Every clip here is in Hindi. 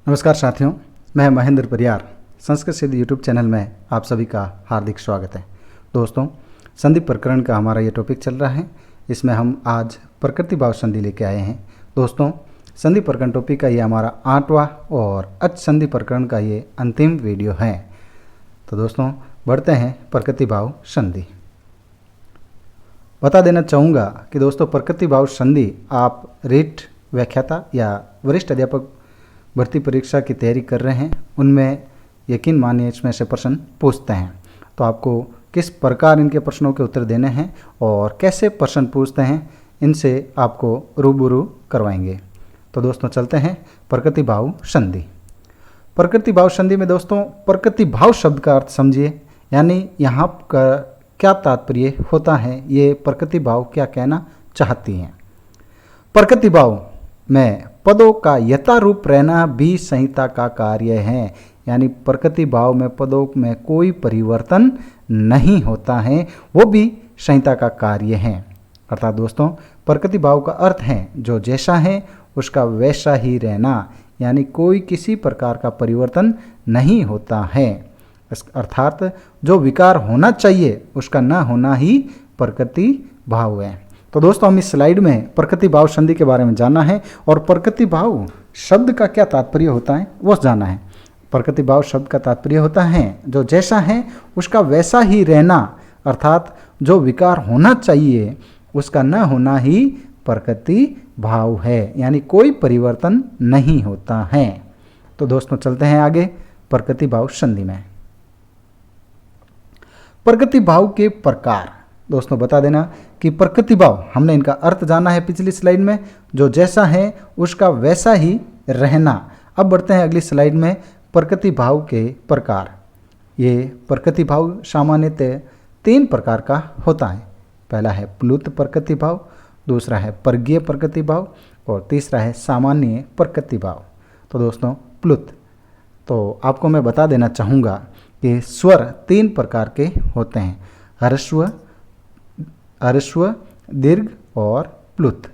नमस्कार साथियों, मैं महेंद्र परियार संस्कृत सिद्धि यूट्यूब चैनल में आप सभी का हार्दिक स्वागत है। दोस्तों, संधि प्रकरण का हमारा ये टॉपिक चल रहा है। इसमें हम आज प्रकृति भाव संधि लेके आए हैं। दोस्तों, संधि प्रकरण टॉपिक का ये हमारा 8वां और अच संधि प्रकरण का ये अंतिम वीडियो है। तो दोस्तों, बढ़ते हैं प्रकृति भाव संधि। बता देना चाहूँगा कि दोस्तों, प्रकृति भाव संधि आप रीट व्याख्याता या वरिष्ठ अध्यापक भर्ती परीक्षा की तैयारी कर रहे हैं, उनमें यकीन मानिए इसमें से प्रश्न पूछते हैं। तो आपको किस प्रकार इनके प्रश्नों के उत्तर देने हैं और कैसे प्रश्न पूछते हैं, इनसे आपको रूबरू करवाएंगे। तो दोस्तों, चलते हैं प्रकृति भाव संधि। प्रकृति भाव संधि में दोस्तों, प्रकृति भाव शब्द का अर्थ समझिए, यानी यहाँ का क्या तात्पर्य होता है, ये प्रकृति भाव क्या कहना चाहती हैं। प्रकृति भाव में पदों का यथारूप रहना भी संहिता का कार्य है, यानी प्रकृति भाव में पदों में कोई परिवर्तन नहीं होता है, वो भी संहिता का कार्य है। अर्थात दोस्तों, प्रकृति भाव का अर्थ है जो जैसा है उसका वैसा ही रहना, यानी कोई किसी प्रकार का परिवर्तन नहीं होता है। अर्थात जो विकार होना चाहिए उसका न होना ही प्रकृति भाव है। तो दोस्तों, हम इस स्लाइड में प्रकृति भाव संधि के बारे में जानना है और प्रकृति भाव शब्द का क्या तात्पर्य होता है वो जानना है। प्रकृति भाव शब्द का तात्पर्य होता है जो जैसा है उसका वैसा ही रहना, अर्थात जो विकार होना चाहिए उसका न होना ही प्रकृति भाव है, यानी कोई परिवर्तन नहीं होता है। तो दोस्तों, चलते हैं आगे प्रकृति भाव संधि में। प्रकृति भाव के प्रकार। दोस्तों, बता देना कि प्रकृति भाव, हमने इनका अर्थ जाना है पिछली स्लाइड में, जो जैसा है उसका वैसा ही रहना। अब बढ़ते हैं अगली स्लाइड में प्रकृति भाव के प्रकार। ये प्रकृति भाव सामान्यतः 3 प्रकार का होता है। पहला है प्लुत प्रकृति भाव, दूसरा है परगीय प्रकृति भाव और तीसरा है सामान्य प्रकृति भाव। तो दोस्तों, प्लुत, तो आपको मैं बता देना चाहूँगा कि स्वर 3 प्रकार के होते हैं, ह्रस्व, दीर्घ और प्लुत।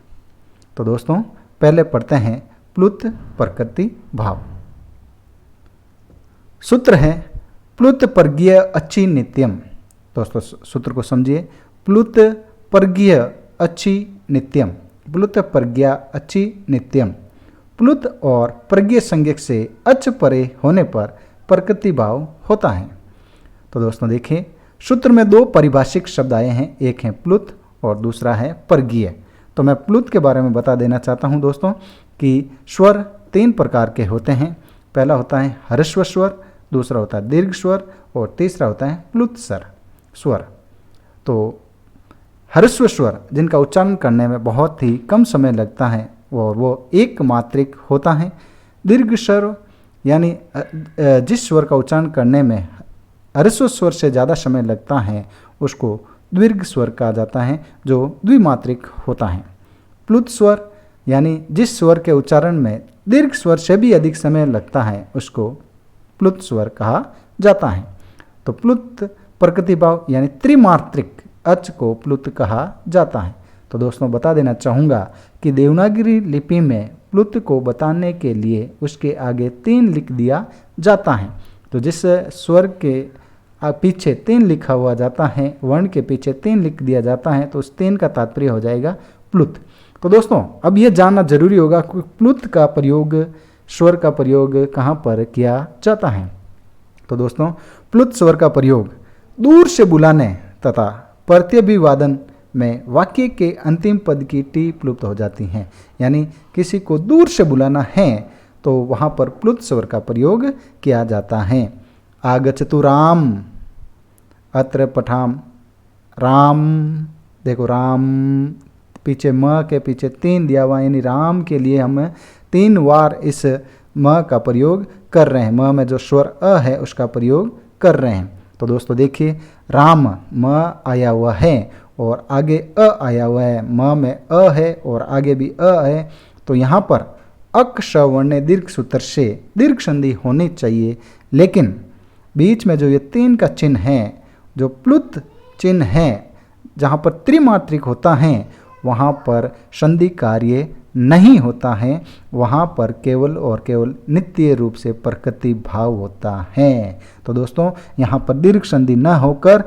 तो दोस्तों, पहले पढ़ते हैं प्लुत प्रकृति भाव। सूत्र है प्लुत परगीय अच्छी नित्यम। दोस्तों, सूत्र को समझिए, प्लुत परगीय अच्छी नित्यम, प्लुत परगीय अच्छी नित्यम। प्लुत और परगीय संज्ञक से अच परे होने पर प्रकृति भाव होता है। तो दोस्तों देखिए, सूत्र में 2 पारिभाषिक शब्द आए हैं, एक है प्लुत और दूसरा है परगीय। तो मैं प्लुत के बारे में बता देना चाहता हूं दोस्तों कि स्वर 3 प्रकार के होते हैं। पहला होता है ह्रस्व स्वर, दूसरा होता है दीर्घ स्वर और तीसरा होता है प्लुत स्वर। तो ह्रस्व स्वर जिनका उच्चारण करने में बहुत ही कम समय लगता है और वो एक मात्रिक होता है। दीर्घ स्वर यानी जिस स्वर का उच्चारण करने में ह्रस्व स्वर से ज़्यादा समय लगता है उसको दीर्घ स्वर कहा जाता है, जो द्विमात्रिक होता है। प्लुत स्वर यानी जिस स्वर के उच्चारण में दीर्घ स्वर से भी अधिक समय लगता है उसको प्लुत स्वर कहा जाता है। तो प्लुत प्रकृति भाव यानी त्रिमात्रिक अच को प्लुत कहा जाता है। तो दोस्तों, बता देना चाहूँगा कि देवनागरी लिपि में प्लुत को बताने के लिए उसके आगे 3 लिख दिया जाता है। तो जिस स्वर के पीछे 3 लिखा हुआ जाता है, वर्ण के पीछे 3 लिख दिया जाता है, तो उस 3 का तात्पर्य हो जाएगा प्लुत। तो दोस्तों, अब यह जानना जरूरी होगा कि प्लुत का प्रयोग, स्वर का प्रयोग कहाँ पर किया जाता है। तो दोस्तों, प्लुत स्वर का प्रयोग दूर से बुलाने तथा प्रत्यभिवादन में वाक्य के अंतिम पद की टी प्लुत हो जाती हैं, यानी किसी को दूर से बुलाना है तो वहाँ पर प्लुत स्वर का प्रयोग किया जाता है। आगच्छतु राम, अत्र पठाम राम। देखो, राम पीछे म के पीछे 3 दिया हुआ, यानी राम के लिए हम 3 बार इस म का प्रयोग कर रहे हैं। म में जो स्वर अ है उसका प्रयोग कर रहे हैं। तो दोस्तों देखिए, राम म आया हुआ है और आगे अ आया हुआ है, म में अ है और आगे भी अ है। तो यहाँ पर अक श वर्ण दीर्घ सूत्र से दीर्घ संधि होनी चाहिए, लेकिन बीच में जो ये 3 का चिन्ह है, जो प्लुत चिन्ह है, जहाँ पर त्रिमात्रिक होता है, वहाँ पर संधि कार्य नहीं होता है, वहाँ पर केवल और केवल नित्य रूप से प्रकृति भाव होता है। तो दोस्तों यहाँ पर दीर्घ संधि न होकर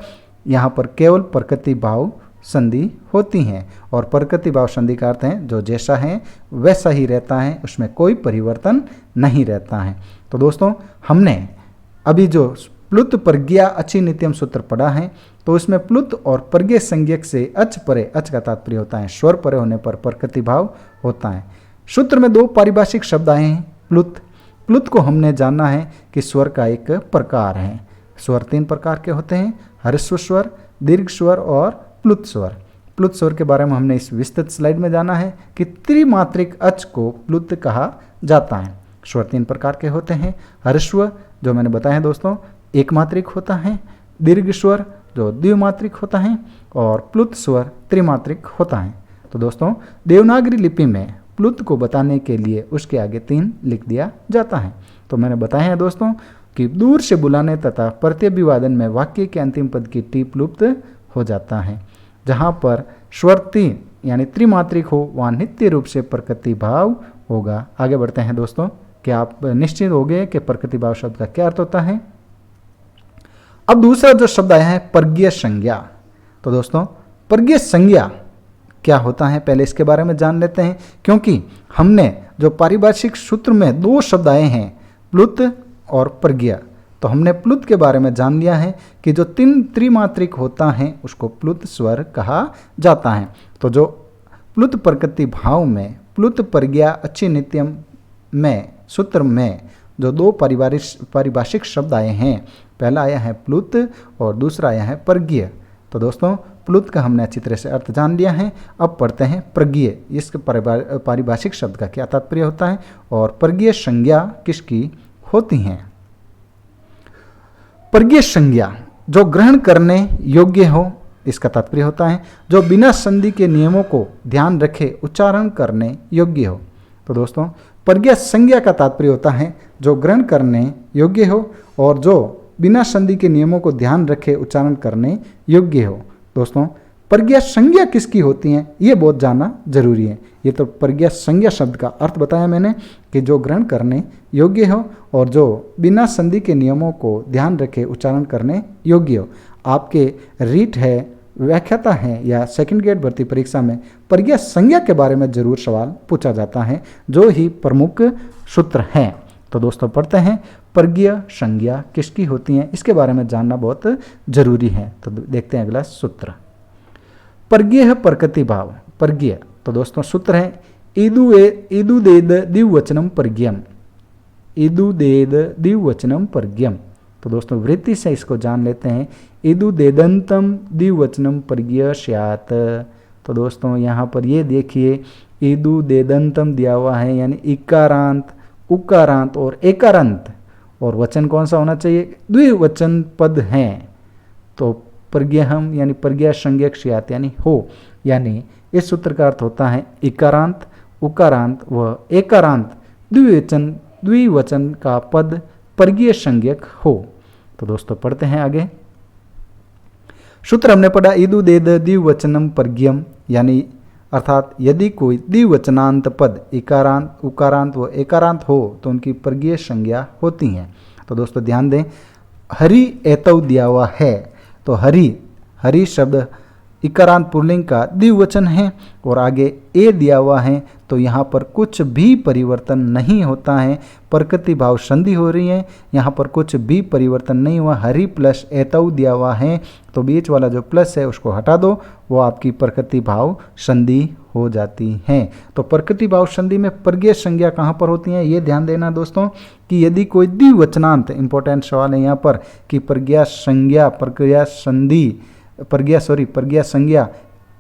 यहाँ पर केवल प्रकृति भाव संधि होती हैं, और प्रकृति भाव संधि का अर्थ है जो जैसा है वैसा ही रहता है, उसमें कोई परिवर्तन नहीं रहता है। तो दोस्तों हमने अभी जो प्लुत प्रज्ञा अच्छी नित्यम सूत्र पढ़ा है, तो उसमें प्लुत और प्रज्ञ संज्ञक से अच परे, अच का तात्पर्य होता है स्वर परे होने पर प्रकृति भाव होता है। सूत्र में दो पारिभाषिक शब्द आए हैं प्लुत। प्लुत को हमने जाना है कि स्वर का एक प्रकार है। स्वर 3 प्रकार के होते हैं, ह्रस्व स्वर, दीर्घ स्वर और प्लुत स्वर। प्लुत स्वर के बारे में हमने इस विस्तृत स्लाइड में जाना है कि त्रिमात्रिक अच को प्लुत कहा जाता है। स्वर 3 प्रकार के होते हैं, ह्रस्व जो मैंने बताया है दोस्तों एक मात्रिक होता है, दीर्घ स्वर जो द्विमात्रिक होता है, और प्लुत स्वर त्रिमात्रिक होता है। तो दोस्तों देवनागरी लिपि में प्लुत को बताने के लिए उसके आगे 3 लिख दिया जाता है। तो मैंने बताया है दोस्तों कि दूर से बुलाने तथा प्रत्यभिवादन में वाक्य के अंतिम पद की टी प्लुप्त हो जाता है। जहाँ पर स्वर 3 यानी त्रिमात्रिक हो वहाँ नित्य रूप से प्रकृति भाव होगा। आगे बढ़ते हैं दोस्तों, क्या आप निश्चित हो गए कि प्रकृति भाव शब्द का क्या अर्थ होता है। अब दूसरा जो शब्द आया है प्रज्ञ संज्ञा। तो दोस्तों प्रज्ञ संज्ञा क्या होता है पहले इसके बारे में जान लेते हैं, क्योंकि हमने जो पारिभाषिक सूत्र में 2 शब्द आए हैं प्लुत और प्रज्ञ, तो हमने प्लुत के बारे में जान लिया है कि जो 3 त्रिमात्रिक होता है उसको प्लुत स्वर कहा जाता है। तो जो प्लुत प्रकृति भाव में प्लुत प्रज्ञा अच्छी नित्यम में सूत्र में जो 2 पारिभाषिक शब्द आए हैं, पहला आया है प्लुत और दूसरा आया है प्रज्ञ। तो दोस्तों प्लुत का हमने अच्छी तरह से अर्थ जान लिया है। अब पढ़ते हैं प्रज्ञ, इसके पारिभाषिक शब्द का क्या तात्पर्य होता है और प्रज्ञ संज्ञा किसकी होती हैं। प्रज्ञ संज्ञा जो ग्रहण करने योग्य हो, इसका तात्पर्य होता है जो बिना संधि के नियमों को ध्यान रखे उच्चारण करने योग्य हो। तो दोस्तों प्रज्ञा संज्ञा का तात्पर्य होता है जो ग्रहण करने योग्य हो और जो बिना संधि के नियमों को ध्यान रखे उच्चारण करने योग्य हो। दोस्तों प्रज्ञा संज्ञा किसकी होती हैं ये बहुत जानना जरूरी है। ये तो प्रज्ञा संज्ञा शब्द का अर्थ बताया मैंने कि जो ग्रहण करने योग्य हो और जो बिना संधि के नियमों को ध्यान रखे उच्चारण करने योग्य हो। आपके रीट है, व्याख्याता है या सेकंड ग्रेड भर्ती परीक्षा में प्रज्ञा संज्ञा के बारे में जरूर सवाल पूछा जाता है, जो ही प्रमुख सूत्र हैं। तो दोस्तों पढ़ते हैं प्रज्ञा संज्ञा किसकी होती हैं, इसके बारे में जानना बहुत जरूरी है। तो देखते हैं अगला सूत्र प्रज्ञ प्रकृति भाव। प्रज्ञ तो दोस्तों सूत्र है ईदुदेद द्विवचनम प्रज्ञम, ईदुदेद द्विवचनम प्रज्ञम। तो दोस्तों वृत्ति से इसको जान लेते हैं ईदुदेदंतम द्विवचनम प्रज्ञ स्यात्। तो दोस्तों यहाँ पर ये देखिए ईदुदेदंतम दिया हुआ है, यानी इकारांत उकारांत और एकारांत, और वचन कौन सा होना चाहिए, द्विवचन पद हैं। तो प्रज्ञहम यानी प्रज्ञा संज्ञक स्यात् यानी हो, यानी इस सूत्र का अर्थ होता है इकारांत उकारांत व एकारांत द्विवचन का पद प्रज्ञ संज्ञक हो। तो दोस्तों पढ़ते हैं आगे सूत्र हमने पढ़ा ईदुदेद द्विवचनम प्रज्ञम, यानी अर्थात यदि कोई द्विवचनांत पद इकारांत उकारांत व एकारांत हो तो उनकी प्रज्ञ संज्ञा होती हैं। तो दोस्तों ध्यान दें हरि एतव दिया हुआ है, तो हरि शब्द इकारांत पुल्लिंग का द्विवचन है और आगे ए दिया हुआ है, तो यहाँ पर कुछ भी परिवर्तन नहीं होता है, प्रकृति भाव संधि हो रही है, यहाँ पर कुछ भी परिवर्तन नहीं हुआ। हरि प्लस एतव दिया हुआ है, तो बीच वाला जो प्लस है उसको हटा दो, वो आपकी प्रकृति भाव संधि हो जाती है। तो प्रकृति भाव संधि में प्रज्ञ संज्ञा कहाँ पर होती है ये ध्यान देना दोस्तों, कि यदि कोई द्विवचनांत, इंपॉर्टेंट सवाल है यहाँ पर कि प्रज्ञा संज्ञा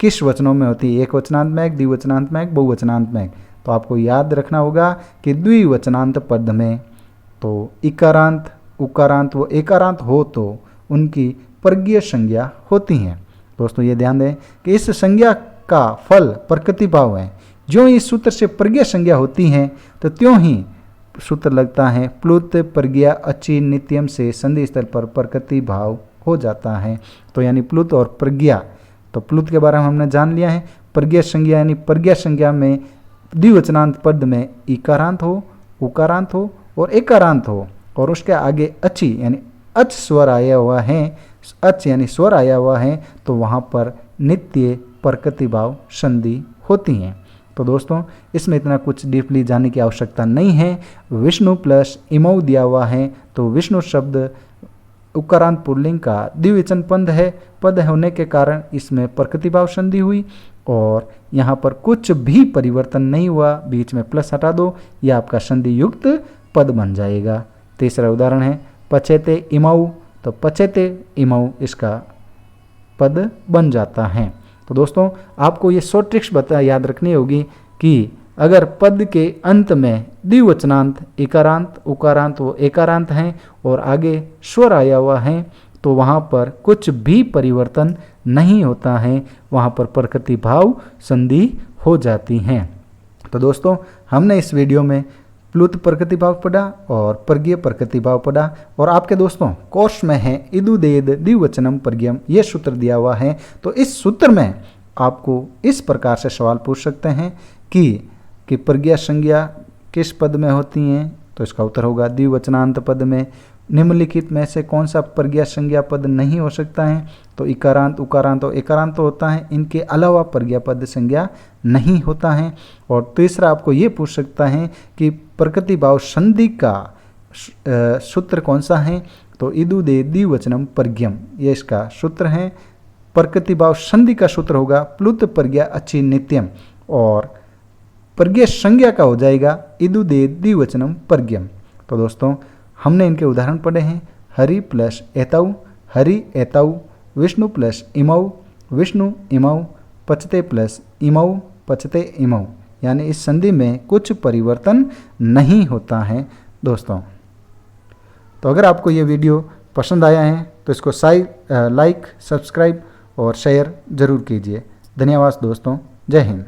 किस वचनों में होती है, एक वचनांत में, एक द्विवचनांत में, एक बहुवचनांत में। तो आपको याद रखना होगा कि द्विवचनांत पद में तो इकारांत उकारांत व एकारांत हो तो उनकी प्रज्ञ संज्ञा होती हैं। दोस्तों ये ध्यान दें कि इस संज्ञा का फल प्रकृति भाव है। ज्यों इस सूत्र से प्रज्ञ संज्ञा होती है तो त्यों ही सूत्र लगता है प्लुत प्रज्ञा अच्छी नित्यम से संधि स्थल पर प्रकृति भाव हो जाता है। तो यानी प्लुत और प्रज्ञा, तो प्लुत के बारे में हमने जान लिया है, प्रज्ञा संज्ञा यानी प्रज्ञा संज्ञा में द्विवचनांत पद में इकारांत हो, उकारांत हो और एकारांत हो और उसके आगे अच्छी यानी अच स्वर आया हुआ है, अच यानी स्वर आया हुआ है, तो वहाँ पर नित्य प्रकृतिभाव संधि होती हैं। तो दोस्तों इसमें इतना कुछ डीपली जानने की आवश्यकता नहीं है। विष्णु प्लस इमौ दिया हुआ है, तो विष्णु शब्द उकारांत पुल्लिंग का द्विवचन पद होने के कारण इसमें प्रकृतिभाव संधि हुई और यहाँ पर कुछ भी परिवर्तन नहीं हुआ, बीच में प्लस हटा दो, यह आपका संधि युक्त पद बन जाएगा। तीसरा उदाहरण है पचेते इमौ, तो पचेते इमौ इसका पद बन जाता है। तो दोस्तों आपको ये शॉर्ट ट्रिक्स याद रखनी होगी कि अगर पद के अंत में द्विवचनांत इकारांत उकारांत व एकारांत हैं और आगे स्वर आया हुआ है तो वहाँ पर कुछ भी परिवर्तन नहीं होता है, वहाँ पर प्रकृतिभाव संधि हो जाती हैं। तो दोस्तों हमने इस वीडियो में प्लुत प्रकृतिभाव पढ़ा और प्रज्ञ प्रकृतिभाव पढ़ा और आपके दोस्तों कोर्स में है इदुदेद द्विवचनम प्रज्ञम, ये सूत्र दिया हुआ है। तो इस सूत्र में आपको इस प्रकार से सवाल पूछ सकते हैं कि प्रज्ञा संज्ञा किस पद में होती हैं, तो इसका उत्तर होगा द्विवचनांत पद में। निम्नलिखित में से कौन सा प्रज्ञा संज्ञा पद नहीं हो सकता है, तो इकारांत उकारांत और एकारांत तो होता है, इनके अलावा प्रज्ञा पद संज्ञा नहीं होता है। और तीसरा आपको ये पूछ सकता है कि प्रकृतिभाव संधि का सूत्र कौन सा है, तो इदुदे द्विवचनम प्रज्ञम, ये इसका सूत्र है। प्रकृतिभाव संधि का सूत्र होगा प्लुत प्रज्ञा अच्छी नित्यम और प्रज्ञा संज्ञा का हो जाएगा इदुदे द्विवचनम प्रज्ञम। तो दोस्तों हमने इनके उदाहरण पढ़े हैं हरि प्लस एतौ, हरि एतौ, विष्णु प्लस इमौ, विष्णु इमौ, पचते प्लस इमौ, पचते इमौ, यानी इस संधि में कुछ परिवर्तन नहीं होता है दोस्तों। तो अगर आपको ये वीडियो पसंद आया है तो इसको लाइक, सब्सक्राइब और शेयर ज़रूर कीजिए। धन्यवाद दोस्तों, जय हिंद।